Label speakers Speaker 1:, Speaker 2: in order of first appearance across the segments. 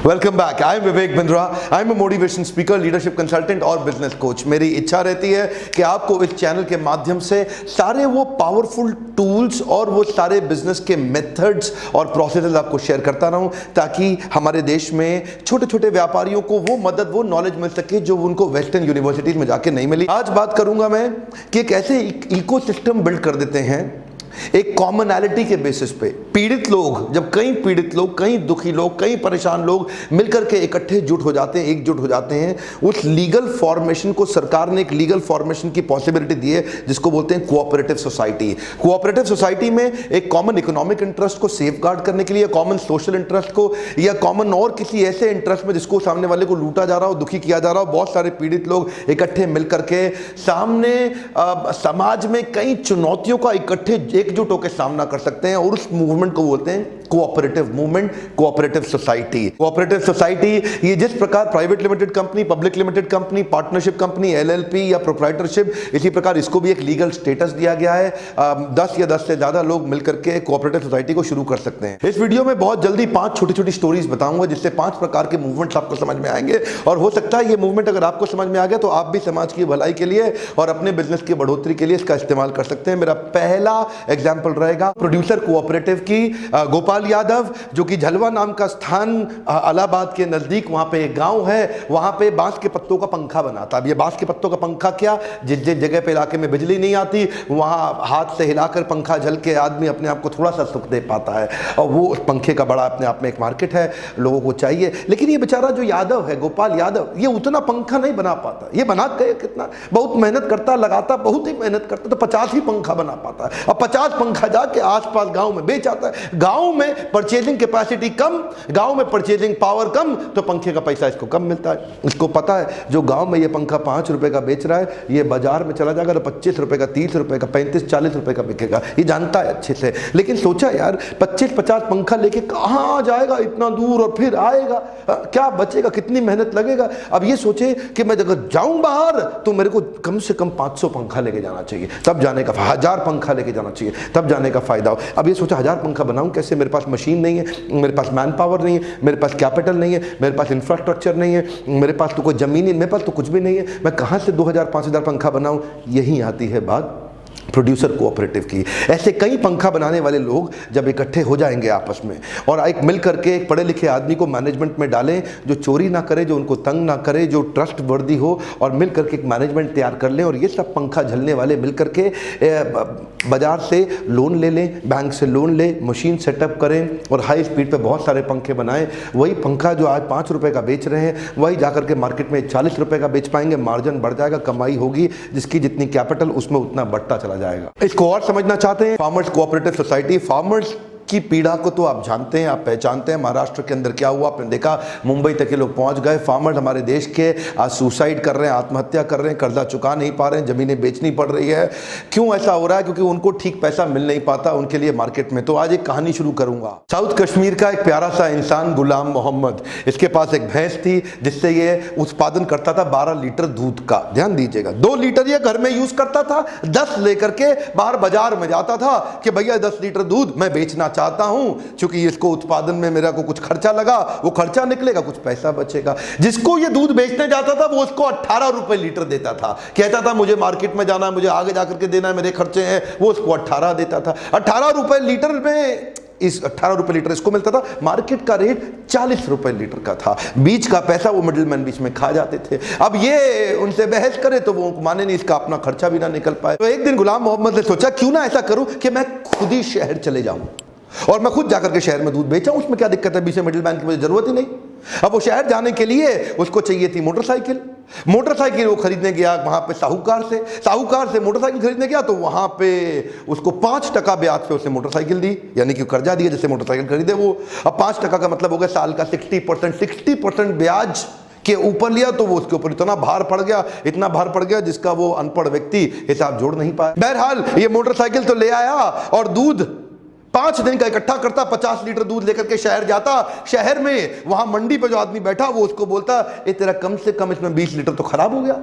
Speaker 1: Welcome back. I am Vivek Bindra. I am a motivation speaker, leadership consultant और business coach. मेरी इच्छा रहती है कि आपको इस चैनल के माध्यम से सारे वो पावरफुल टूल्स और वो सारे बिजनेस के मेथड्स और प्रोसेसेस आपको शेयर करता रहूं, ताकि हमारे देश में छोटे छोटे व्यापारियों को वो मदद, वो नॉलेज मिल सके जो उनको वेस्टर्न यूनिवर्सिटीज में जाके नहीं मिली। आज बात करूंगा मैं कि कैसे इकोसिस्टम बिल्ड कर देते हैं एक कॉमनैलिटी के बेसिस पे। पीड़ित लोग, जब कई पीड़ित लोग, कई दुखी लोग, कई परेशान लोग मिलकर के इकट्ठे जुट हो जाते हैं, एकजुट हो जाते हैं, उस लीगल फॉर्मेशन को सरकार ने एक लीगल फॉर्मेशन की पॉसिबिलिटी दी है जिसको बोलते हैं कोऑपरेटिव सोसाइटी। कोऑपरेटिव सोसाइटी में एक कॉमन इकोनॉमिक इंटरेस्ट को सेफगार्ड करने के लिए, कॉमन सोशल इंटरेस्ट को, या कॉमन और किसी ऐसे इंटरेस्ट में जिसको सामने वाले को लूटा जा रहा हो, दुखी किया जा रहा हो, बहुत सारे पीड़ित लोग इकट्ठे मिलकर के सामने समाज में कई चुनौतियों का इकट्ठे एकजुट होकर सामना कर सकते हैं, और उस मूवमेंट को बोलते हैं cooperative movement, cooperative society. Cooperative society ये जिस प्रकार private limited company, public limited company, partnership company, LLP या प्रोप्राइटरशिप, इसी प्रकार इसको भी एक लीगल स्टेटस दिया गया है। 10 या 10 से ज्यादा लोग मिलकर के कोऑपरेटिव सोसाइटी को शुरू कर सकते हैं। इस वीडियो में बहुत जल्दी 5 छोटी छोटी स्टोरीज बताऊंगा जिससे 5 प्रकार के मूवमेंट्स आपको समझ में आएंगे, और हो सकता है ये मूवमेंट अगर आपको समझ में आ गया तो आप भी समाज की भलाई के लिए और अपने बिजनेस की बढ़ोतरी के लिए इसका इस्तेमाल कर सकते हैं। मेरा पहला एग्जाम्पल रहेगा प्रोड्यूसर कोऑपरेटिव की। गोपाल यादव, जो कि झलवा नाम का स्थान इलाहाबाद के नजदीक, वहां पे एक गांव है, वहां पे बांस के पत्तों का पंखा बनाता। अब ये बांस के पत्तों का पंखा क्या, जिस जिस जगह पे इलाके में बिजली नहीं आती वहां हाथ से हिलाकर पंखा झल के आदमी अपने आप को थोड़ा सा सुख दे पाता है, और वो उस पंखे का बड़ा अपने आप में एक मार्केट है, लोगों को चाहिए। लेकिन ये बेचारा जो यादव है, गोपाल यादव, ये उतना पंखा नहीं बना पाता। ये बना के कितना बहुत मेहनत करता, लगाता, बहुत ही मेहनत करता, तो 50 ही पंखा बना पाता है, और 50 पंखा जाके आसपास गांव में बेच आता है। गांव में परचेजिंग कैपेसिटी कम, गांव में परचेजिंग पावर कम, तो पंखे का पैसा इसको कम मिलता है। इसको पता है जो गांव में ये पंखा 5 रुपए का बेच रहा है, ये बाजार में चला जाएगा तो 25 रुपए का, 30 रुपए का, 35-40 रुपए का बिकेगा। ये जानता है अच्छे से। लेकिन सोचा यार 25-50 पंखा लेके कहां जाएगा इतना दूर, और फिर आएगा क्या बचेगा, कितनी मेहनत लगेगा। अब ये सोचे कि मैं अगर जाऊं बाहर तो मेरे को कम से कम 500 पंखा लेके जाना चाहिए, तब जाने का, 1000 पंखा लेके जाना चाहिए, तब जाने का फायदा हो। अब ये सोचा 1000 पंखा बनाऊं कैसे, मेरे पास मशीन नहीं है, मेरे पास मैन पावर नहीं है, मेरे पास कैपिटल नहीं है, मेरे पास इंफ्रास्ट्रक्चर नहीं है, मेरे पास तो कोई जमीन नहीं, मेरे पास तो कुछ भी नहीं है, मैं कहां से 2000-5000 पंखा बनाऊं। यही आती है बात प्रोड्यूसर कोऑपरेटिव की। ऐसे कई पंखा बनाने वाले लोग जब इकट्ठे हो जाएंगे आपस में, और एक मिल करके एक पढ़े लिखे आदमी को मैनेजमेंट में डालें जो चोरी ना करे, जो उनको तंग ना करे, जो ट्रस्ट वर्दी हो, और मिल करके एक मैनेजमेंट तैयार कर लें, और ये सब पंखा झलने वाले मिल करके बाजार से लोन ले लें, बैंक से लोन लें, मशीन सेटअप करें, और हाई स्पीड पे बहुत सारे पंखे बनाएं। वही पंखा जो आज 5 रुपए का बेच रहे हैं, वही जाकर के मार्केट में 40 रुपए का बेच पाएंगे, मार्जिन बढ़ जाएगा, कमाई होगी, जिसकी जितनी कैपिटल उसमें उतना बढ़ता चला जाएगा। इसको और समझना चाहते हैं, फार्मर्स कोऑपरेटिव सोसाइटी। फार्मर्स की पीड़ा को तो आप जानते हैं, आप पहचानते हैं। महाराष्ट्र के अंदर क्या हुआ आपने देखा, मुंबई तक के लोग पहुंच गए। फार्मर्स हमारे देश के आज सुसाइड कर रहे हैं, आत्महत्या कर रहे हैं, कर्जा चुका नहीं पा रहे हैं, जमीनें बेचनी पड़ रही है। क्यों ऐसा हो रहा है? क्योंकि उनको ठीक पैसा मिल नहीं पाता उनके लिए मार्केट में। तो आज एक कहानी शुरू करूंगा। साउथ कश्मीर का एक प्यारा सा इंसान गुलाम मोहम्मद, इसके पास एक भैंस थी जिससे ये उत्पादन करता था 12 लीटर दूध का। ध्यान दीजिएगा, 2 लीटर ये घर में यूज करता था, 10 लेकर के बाहर बाजार में जाता था कि भैया 10 लीटर दूध मैं बेचना चाहता हूं, क्योंकि इसको उत्पादन में मेरा को कुछ खर्चा लगा, वो खर्चा निकलेगा, कुछ पैसा बचेगा। जिसको ये दूध बेचने जाता था वो उसको 18 रुपए लीटर देता था। कहता था मुझे मार्केट में जाना है, मुझे आगे जाकर के देना है, मेरे खर्चे हैं, वो उसको 18 देता था। 18 रुपए लीटर में, इस 18 रुपए लीटर इसको मिलता था। मार्केट का रेट 40 रुपए लीटर का था। बीच का पैसा वो मिडिलमैन बीच में खा जाते थे। अब ये उनसे बहस करे तो वो माने नहीं, इसका अपना खर्चा भी ना निकल पाए। तो एक दिन गुलाम मोहम्मद ने सोचा क्यों ना ऐसा करूं कि मैं खुद ही शहर चले जाऊं और मैं खुद जाकर के शहर में दूध बेचा। उसमें क्या दिक्कत है, बीच में मिडिलमैन की मुझे जरूरत ही नहीं। अब वो शहर जाने के लिए उसको चाहिए थी मोटरसाइकिल। मोटरसाइकिल वो खरीदने गया वहां पे साहूकार से मोटरसाइकिल खरीदने गया, तो वहां पे उसको 5% ब्याज पे उसने मोटरसाइकिल दी, यानी कि कर्जा दिया जिससे मोटरसाइकिल खरीदे वो। अब 5% का मतलब हो गया साल का 60% ब्याज के ऊपर लिया, तो वो उसके ऊपर इतना भार पड़ गया जिसका वो अनपढ़ व्यक्ति हिसाब जोड़ नहीं पाया। बहरहाल ये मोटरसाइकिल तो ले आया और दूध 5 दिन का इकट्ठा करता, 50 लीटर दूध लेकर के शहर जाता। शहर में वहां मंडी पे जो आदमी बैठा वो उसको बोलता, ये तेरा कम से कम इसमें 20 लीटर तो खराब हो गया,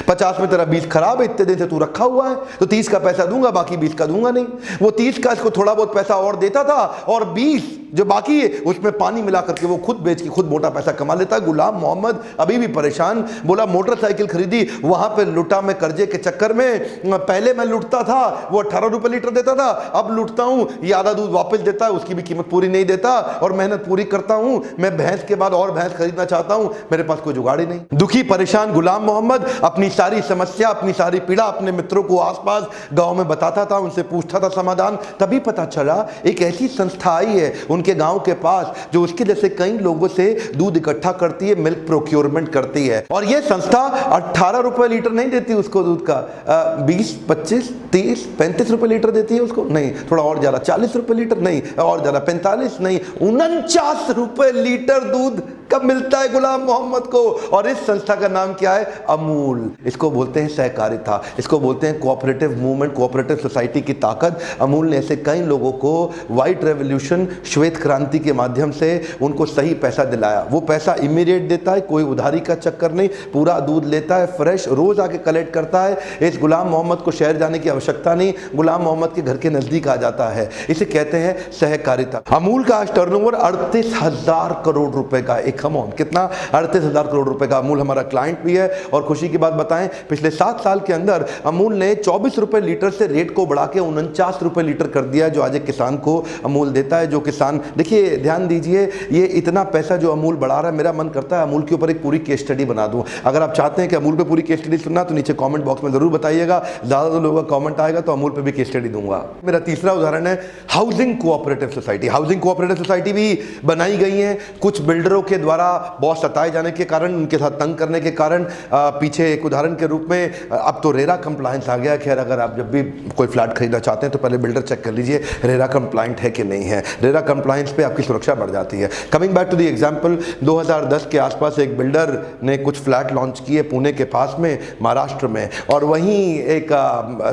Speaker 1: 50 में तेरा 20 खराब है, इतने दिन से तू रखा हुआ है, तो 30 का पैसा दूंगा, बाकी 20 का दूंगा नहीं। वो 30 का इसको थोड़ा बहुत पैसा और देता था, और 20 जो बाकी है उसमें पानी मिला करके वो खुद बेच के खुद मोटा पैसा कमा लेता है। गुलाम मोहम्मद अभी भी परेशान, बोला मोटरसाइकिल खरीदी, वहां पे लुटा मैं कर्जे के चक्कर में। पहले मैं लुटता था, वो 18 रुपए लीटर देता था, अब लुटता हूं, ये आधा दूध वापस देता है, उसकी भी कीमत पूरी नहीं देता, और मेहनत पूरी करता हूं, मैं भैंस के बाद और भैंस खरीदना चाहता हूं, मेरे पास कोई जुगाड़ ही नहीं। दुखी परेशान गुलाम मोहम्मद अपनी सारी समस्या, अपनी सारी पीड़ा अपने मित्रों को आसपास गांव में बताता था, उनसे पूछता था समाधान। तभी पता चला एक ऐसी संस्था आई है उनके गांव के पास जो उसके जैसे कई लोगों से दूध इकट्ठा करती है, मिल्क प्रोक्योरमेंट करती है। और यह संस्था 18 रुपए लीटर नहीं देती उसको दूध का, 20, 25, 30, 35 रुपए लीटर देती है उसको, नहीं थोड़ा और ज्यादा, 40 रुपए लीटर नहीं, और ज्यादा 45 नहीं, 49 रुपए लीटर दूध कब मिलता है गुलाम मोहम्मद को। और इस संस्था का नाम क्या है? अमूल। इसको बोलते हैं सहकारिता, इसको बोलते हैं कोऑपरेटिव मूवमेंट, कोऑपरेटिव सोसाइटी की ताकत। अमूल ने ऐसे कई लोगों को व्हाइट रेवोल्यूशन, श्वेत क्रांति के माध्यम से उनको सही पैसा दिलाया। वो पैसा इमीडिएट देता है, कोई उधारी का चक्कर नहीं, पूरा दूध लेता है फ्रेश, रोज आके कलेक्ट करता है। इस गुलाम मोहम्मद को शहर जाने की आवश्यकता नहीं, गुलाम मोहम्मद के घर के नजदीक आ जाता है। इसे कहते हैं सहकारिता। अमूल का आज टर्नओवर 38,000 करोड़ रुपए का, एक कमॉन कितना, 38,000 करोड़ रुपए का। अमूल हमारा क्लाइंट भी है। और खुशी की बात बताएं, पिछले 7 साल के अंदर अमूल ने 24 रुपए लीटर से रेट को बढ़ा के 49 रुपए लीटर कर दिया, जो आज एक किसान को अमूल देता है। जो किसान, देखिए ध्यान दीजिए, ये इतना पैसा जो अमूल बढ़ा रहा है, मेरा मन करता है अमूल के ऊपर एक पूरी केस स्टडी बना दूं। अगर आप चाहते हैं कि अमूल पे पूरी केस स्टडी सुनना तो नीचे कमेंट बॉक्स में जरूर बताइएगा, ज्यादा लोगों का कमेंट आएगा तो अमूल पे भी केस स्टडी दूंगा। मेरा तीसरा उदाहरण है housing cooperative society. Housing cooperative society भी बनाई गई है कुछ बिल्डरों के द्वारा, बहुत सताए जाने के कारण, उनके साथ तंग करने के कारण। पीछे एक उदाहरण के रूप में अब तो रेरा कंप्लायंस आ गया। खैर, अगर आप जब भी कोई फ्लैट खरीदना चाहते हैं तो पहले बिल्डर चेक कर लीजिए रेरा कंप्लायंट है कि नहीं है। रेरा कंप्लायंस पे आपकी सुरक्षा बढ़ जाती है। Coming back to the example, 2010 के आसपास एक बिल्डर ने कुछ फ्लैट लॉन्च किए पुणे के पास में, महाराष्ट्र में, और वहीं एक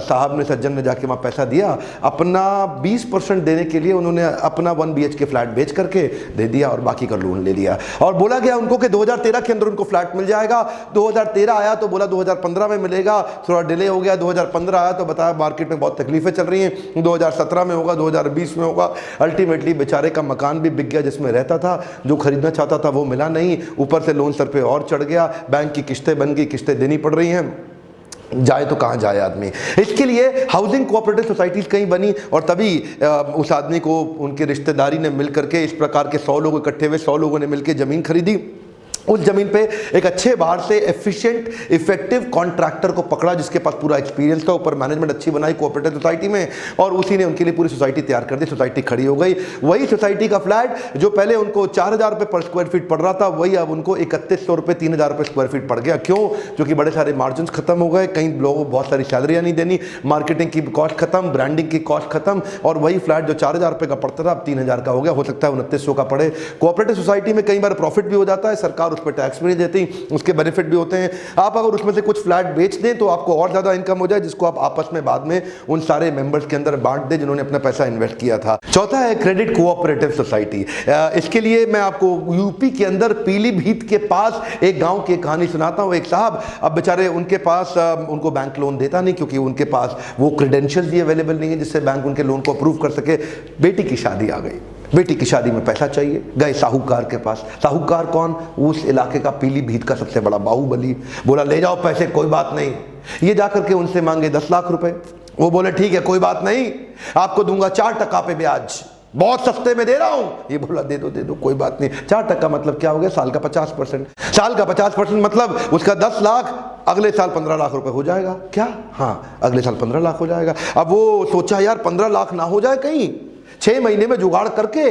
Speaker 1: साहब ने, सज्जन ने जाके वहाँ पैसा दिया। अपना 20% देने के लिए उन्होंने अपना 1 BHK फ्लैट बेच करके दे दिया और बाकी का लोन ले लिया। और बोला गया उनको कि 2013 के अंदर उनको फ्लैट मिल जाएगा। 2013 आया तो बोला 2015 में मिलेगा, थोड़ा डिले हो गया। 2015 आया तो बताया मार्केट में बहुत तकलीफें चल रही हैं, 2017 में होगा, 2020 में होगा। अल्टीमेटली बेचारे का मकान भी बिक गया जिसमें रहता था, जो खरीदना चाहता था वो मिला नहीं, ऊपर से लोन सर पे और चढ़ गया, बैंक की किस्तें बन गई, किस्तें देनी पड़ रही हैं, जाए तो कहाँ जाए आदमी। इसके लिए हाउसिंग कोऑपरेटिव सोसाइटीज कहीं बनी और तभी उस आदमी को उनके रिश्तेदारी ने मिल करके, इस प्रकार के 100 लोग इकट्ठे हुए, 100 लोगों ने मिलकर ज़मीन खरीदी। उस जमीन पे एक अच्छे बाहर से एफिशिएंट इफेक्टिव कॉन्ट्रैक्टर को पकड़ा जिसके पास पूरा एक्सपीरियंस था, ऊपर मैनेजमेंट अच्छी बनाई कोऑपरेटिव सोसाइटी में, और उसी ने उनके लिए पूरी सोसाइटी तैयार कर दी। सोसाइटी खड़ी हो गई। वही सोसाइटी का फ्लैट जो पहले उनको 4,000 रुपये पर स्क्वायर फीट पड़ रहा था, वही अब उनको 3100 रुपये, 3,000 रुपये स्क्वायर फीट पड़ गया। क्यों? क्योंकि बड़े सारे मार्जिन खत्म हो गए, कई लोगों को बहुत सारी सैलरियाँ नहीं देनी, मार्केटिंग की कॉस्ट खत्म, ब्रांडिंग की कॉस्ट खत्म, और वही फ्लैट जो 4,000 रुपये का पड़ता था अब 3,000 का हो गया। हो सकता है 2900 का पड़े। कोऑपरेटिव सोसाइटी में कई बार प्रॉफिट भी हो जाता है, सरकार उस पर टैक्स भी नहीं देती, उसके बेनिफिट भी होते हैं। आप अगर उसमें से कुछ फ्लैट बेच दें तो आपको और ज्यादा इनकम हो जाए, जिसको आप आपस में बाद में उन सारे मेंबर्स के अंदर बांट दें जिन्होंने अपना पैसा इन्वेस्ट किया था। चौथा है क्रेडिट कोऑपरेटिव सोसाइटी। इसके लिए मैं आपको यूपी के अंदर पीलीभीत के पास एक गांव की कहानी सुनाता हूं। एक साहब, अब बेचारे उनके पास उनको बैंक लोन देता नहीं क्योंकि उनके पास वो क्रेडेंशियल्स भी अवेलेबल नहीं है जिससे बैंक उनके लोन को अप्रूव कर सके। बेटी की शादी आ गई, बेटी की शादी में पैसा चाहिए, गए साहूकार के पास। साहूकार कौन? उस इलाके का पीलीभीत का सबसे बड़ा बाहुबली। बोला ले जाओ पैसे, कोई बात नहीं। ये जाकर के उनसे मांगे 10 लाख रुपए। वो बोले ठीक है कोई बात नहीं, आपको दूंगा 4% पे ब्याज, बहुत सस्ते में दे रहा हूं। ये बोला दे दो कोई बात नहीं। 4% मतलब क्या हो गया? साल का 50%। साल का 50% मतलब उसका 10 लाख, अगले साल 15 लाख रुपए हो जाएगा। क्या? हाँ, अगले साल 15 लाख हो जाएगा। अब वो सोचा यार 15 लाख ना हो जाए कहीं, 6 महीने में जुगाड़ करके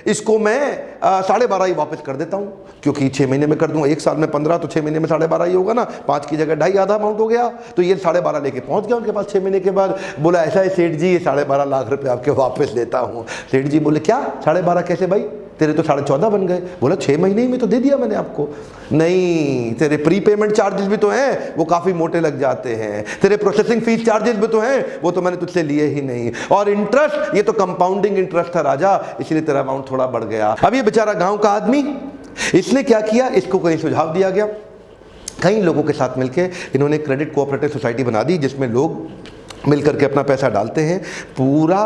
Speaker 1: इसको मैं 12.5 ही वापस कर देता हूं, क्योंकि 6 महीने में कर दूंगा, 1 साल में 15 तो 6 महीने में 12.5 ही होगा ना, 5 की जगह 2.5 आधा अमाउंट हो गया। तो ये 12.5 लेके पहुंच गया उनके पास 6 महीने के बाद। बोला ऐसा है सेठ जी, ये 12.5 लाख रुपए आपके वापस देता हूं। सेठ जी बोले क्या 12.5 कैसे भाई, तेरे तो 14.5 बन गए। बोला 6 महीने में तो दे दिया मैंने आपको। नहीं, तेरे प्री पेमेंट चार्जेस भी तो हैं, वो काफी मोटे लग जाते हैं। तेरे प्रोसेसिंग फीस चार्जेस भी तो हैं, वो तो मैंने तुझसे लिए ही नहीं। और इंटरेस्ट, ये तो कंपाउंडिंग इंटरेस्ट था राजा, इसलिए तेरा अमाउंट थोड़ा बढ़ गया। अब ये बेचारा गांव का आदमी, इसने क्या किया, इसको कहीं सुझाव दिया गया, कई लोगों के साथ मिलकर इन्होंने क्रेडिट कोऑपरेटिव सोसाइटी बना दी जिसमें लोग मिलकर के अपना पैसा डालते हैं, पूरा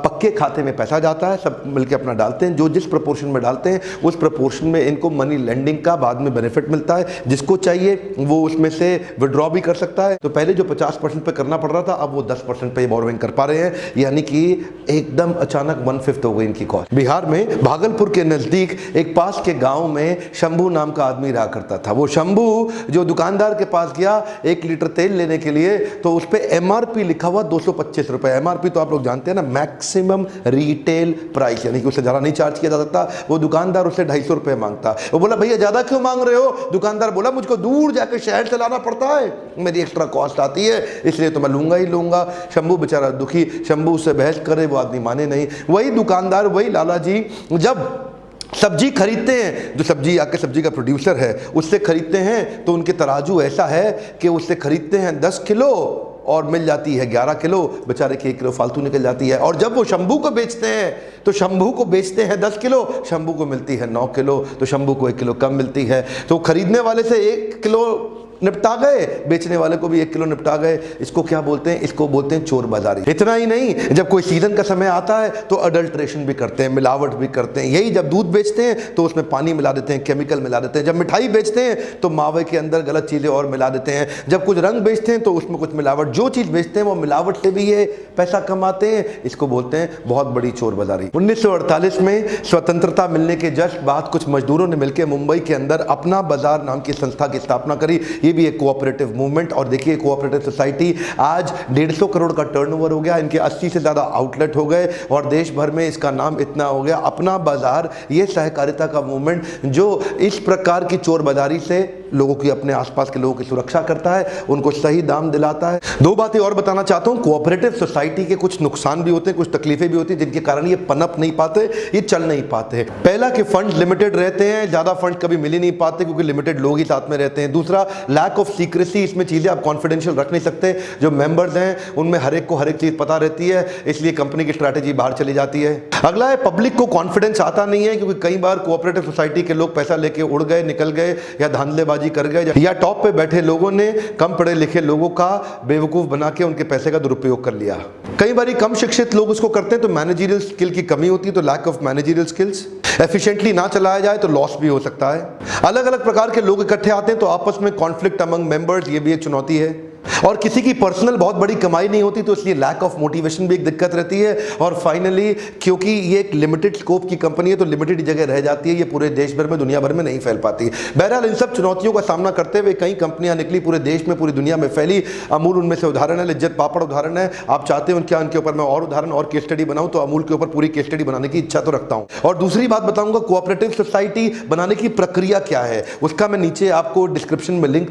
Speaker 1: पक्के खाते में पैसा जाता है, सब मिलकर अपना डालते हैं। जो जिस प्रपोर्शन में डालते हैं उस प्रपोर्शन में इनको मनी लेंडिंग का बाद में बेनिफिट मिलता है। जिसको चाहिए वो उसमें से विड्रॉ भी कर सकता है। तो पहले जो 50% पे करना पड़ रहा था, अब वो 10% पे बोरोइंग कर पा रहे हैं, यानी कि एकदम अचानक 1/5 हो गई इनकी कॉस्ट। बिहार में भागलपुर के नज़दीक एक पास के गाँव में शंभू नाम का आदमी रहा करता था। वो शंभू जो दुकानदार के पास गया 1 लीटर तेल लेने के लिए, तो उस पर MRP लिखा हुआ 225 रुपए। MRP तो आप लोग जानते हैं ना, मैक्सिमम रिटेल प्राइस, यानी कि उससे ज़्यादा नहीं चार्ज किया जा सकता। वो दुकानदार उससे 250 रुपए मांगता। वो बोला भैया ज़्यादा क्यों मांग रहे हो? दुकानदार बोला मुझको दूर जाकर शहर से लाना पड़ता है, मेरी एक्स्ट्रा कॉस्ट आती है, इसलिए तो मैं लूंगा ही लूंगा। शंभू बेचारा दुखी, शंभू उससे बहस करे, वो आदमी माने नहीं। वही दुकानदार, वही लाला जी जब सब्जी खरीदते हैं, जो सब्जी का प्रोड्यूसर है उससे खरीदते हैं, तो उनके तराजू ऐसा है कि उससे खरीदते हैं 10 किलो और मिल जाती है 11 किलो, बेचारे की 1 किलो फालतू निकल जाती है। और जब वो शंभू को बेचते हैं तो शंभू को बेचते हैं 10 किलो, शंभू को मिलती है 9 किलो, तो शंभू को 1 किलो कम मिलती है। तो खरीदने वाले से 1 किलो निपटा गए, बेचने वाले को भी 1 किलो निपटा गए। इसको क्या बोलते हैं? इसको बोलते हैं चोर बाजारी। इतना ही नहीं, जब कोई सीजन का समय आता है तो अडल्ट्रेशन भी करते हैं, मिलावट भी करते हैं। यही जब दूध बेचते हैं तो उसमें पानी मिला देते हैं, केमिकल मिला देते हैं। जब मिठाई बेचते हैं तो मावे के अंदर गलत चीजें और मिला देते हैं। जब कुछ रंग बेचते हैं तो उसमें कुछ मिलावट। जो चीज बेचते हैं वो मिलावट से भी ये पैसा कमाते हैं। इसको बोलते हैं बहुत बड़ी चोर बाजारी। 1948 में स्वतंत्रता मिलने के जस्ट बाद कुछ मजदूरों ने मिलकर मुंबई के अंदर अपना बाजार नाम की संस्था की स्थापना करी। ये भी एक कोऑपरेटिव मूवमेंट। और देखिए कोऑपरेटिव सोसाइटी आज 150 करोड़ का टर्नओवर हो गया, इनके 80 से ज्यादा आउटलेट हो गए और देश भर में इसका नाम इतना हो गया, अपना बाजार। ये सहकारिता का मूवमेंट जो इस प्रकार की चोर बाजारी से लोगों की, अपने आसपास के लोगों की सुरक्षा करता है, उनको सही दाम दिलाता है। 2 बातें और बताना चाहता हूं। कोऑपरेटिव सोसाइटी के कुछ नुकसान भी होते हैं, कुछ तकलीफें भी होती हैं, जिनके कारण ये पनप नहीं पाते, ये चल नहीं पाते। पहला कि फंड लिमिटेड रहते हैं, ज्यादा फंड कभी मिल ही नहीं पाते क्योंकि लिमिटेड लोग ही साथ में रहते हैं। दूसरा, लैक ऑफ सीक्रेसी, इसमें चीजें आप कॉन्फिडेंशियल रख नहीं सकते। जो मेंबर्स हैं उनमें हर एक को हर एक चीज पता रहती है, इसलिए कंपनी की स्ट्रैटेजी बाहर चली जाती है। अगला है पब्लिक को कॉन्फिडेंस आता नहीं है, क्योंकि कई बार कोऑपरेटिव सोसाइटी के लोग पैसा लेके उड़ गए, निकल गए, या धांधलेबाजी कर गए, या टॉप पे बैठे लोगों ने कम पढ़े लिखे लोगों का बेवकूफ बना के उनके पैसे का दुरुपयोग कर लिया। कई बार कम शिक्षित लोग उसको करते हैं तो मैनेजरियल स्किल की कमी होती है, तो lack of managerial skills. Efficiently ना चलाया जाए तो लॉस भी हो सकता है। अलग अलग प्रकार के लोग इकट्ठे आते हैं तो आपस में कॉन्फ्लिक्ट अमंग मेंबर्स, ये भी एक चुनौती है। और किसी की पर्सनल बहुत बड़ी कमाई नहीं होती, तो इसलिए लैक ऑफ मोटिवेशन भी एक दिक्कत रहती है। और फाइनली, क्योंकि ये एक लिमिटेड स्कोप की कंपनी है तो लिमिटेड जगह रह जाती है, ये पूरे देश भर में, दुनिया भर में नहीं फैल पाती। बहरहाल इन सब चुनौतियों का सामना करते हुए कई कंपनियां निकली, पूरे देश में, पूरी दुनिया में फैली। अमूल उनमें से उदाहरण है, लिज्जत पापड़ उदाहरण है। आप चाहते हैं क्या उनके ऊपर मैं और उदाहरण और केस स्टडी बनाऊं, तो अमूल के ऊपर पूरी केस स्टडी बनाने की इच्छा तो रखता हूं। और दूसरी बात बताऊंगा, कोऑपरेटिव सोसाइटी बनाने की प्रक्रिया क्या है, उसका मैं नीचे आपको डिस्क्रिप्शन में लिंक